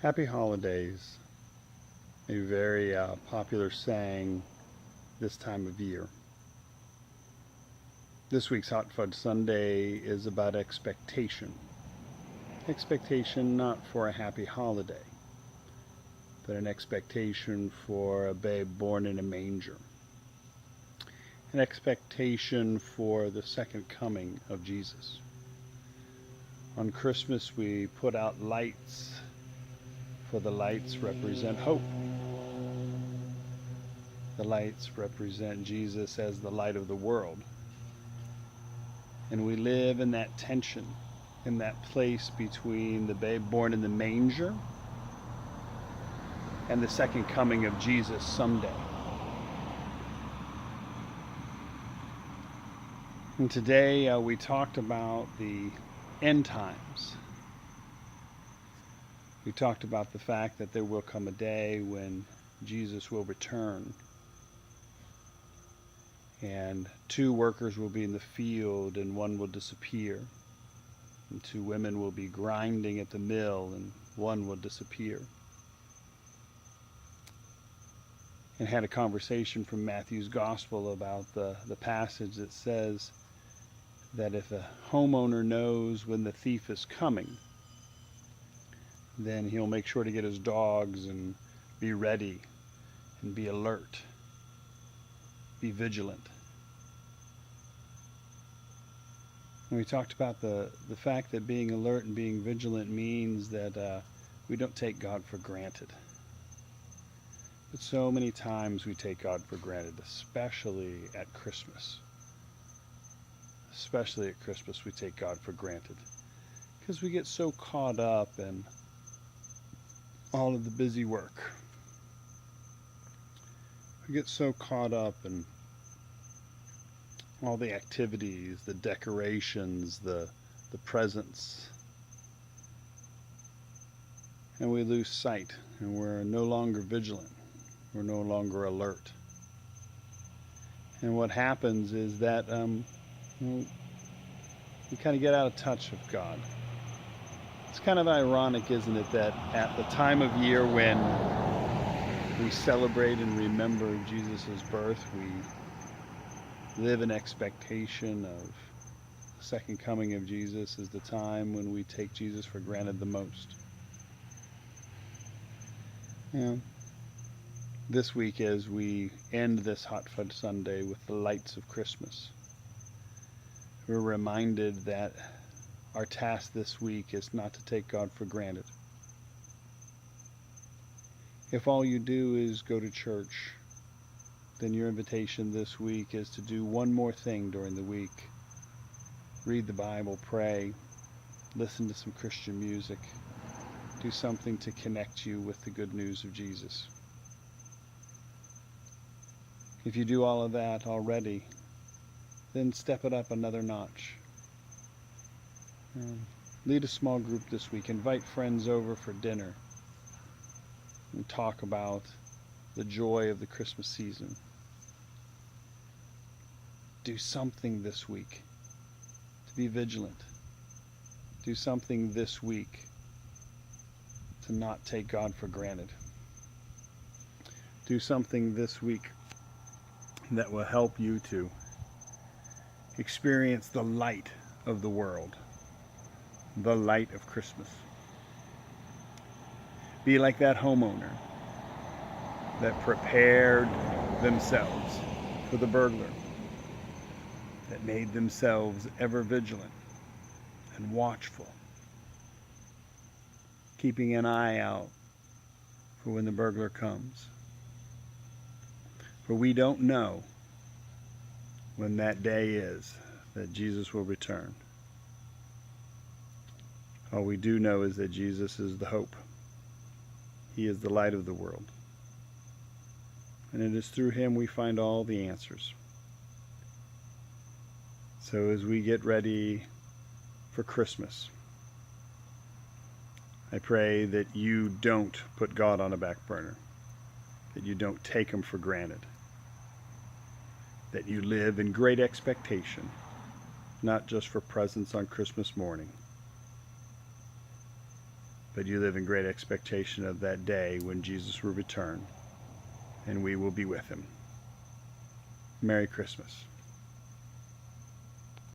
Happy holidays, a very popular saying this time of year. This week's Hot Fudge Sunday is about expectation. Expectation not for a happy holiday, but an expectation for a babe born in a manger. An expectation for the second coming of Jesus. On Christmas, we put out lights, for the lights represent hope. The lights represent Jesus as the light of the world. And we live in that tension, in that place between the babe born in the manger and the second coming of Jesus someday. And today we talked about the end times. We talked about the fact that there will come a day when Jesus will return. And two workers will be in the field and one will disappear. And two women will be grinding at the mill and one will disappear. And had a conversation from Matthew's gospel about the passage that says that if a homeowner knows when the thief is coming, then he'll make sure to get his dogs and be ready and be alert. Be vigilant. And we talked about the fact that being alert and being vigilant means that we don't take God for granted. But so many times we take God for granted, especially at Christmas. Especially at Christmas we take God for granted. Because we get so caught up in all of the busy work. We get so caught up in all the activities, the decorations, the presents. And we lose sight and we're no longer vigilant. We're no longer alert. And what happens is that we kind of get out of touch with God. It's kind of ironic, isn't it, that at the time of year when we celebrate and remember Jesus' birth, we live in expectation of the second coming of Jesus is the time when we take Jesus for granted the most. This week as we end this Hot Fudge Sunday with the lights of Christmas, we're reminded that our task this week is not to take God for granted. If all you do is go to church, then your invitation this week is to do one more thing during the week. Read the Bible, pray, listen to some Christian music, do something to connect you with the good news of Jesus. If you do all of that already, then step it up another notch. Lead a small group this week. Invite friends over for dinner and talk about the joy of the Christmas season. Do something this week to be vigilant. Do something this week to not take God for granted. Do something this week that will help you to experience the light of the world, the light of Christmas. Be like that homeowner that prepared themselves for the burglar, that made themselves ever vigilant and watchful, keeping an eye out for when the burglar comes. For we don't know when that day is that Jesus will return. All we do know is that Jesus is the hope. He is the light of the world. And it is through him we find all the answers. So as we get ready for Christmas, I pray that you don't put God on a back burner, that you don't take him for granted, that you live in great expectation, not just for presents on Christmas morning, but you live in great expectation of that day when Jesus will return and we will be with him. Merry Christmas.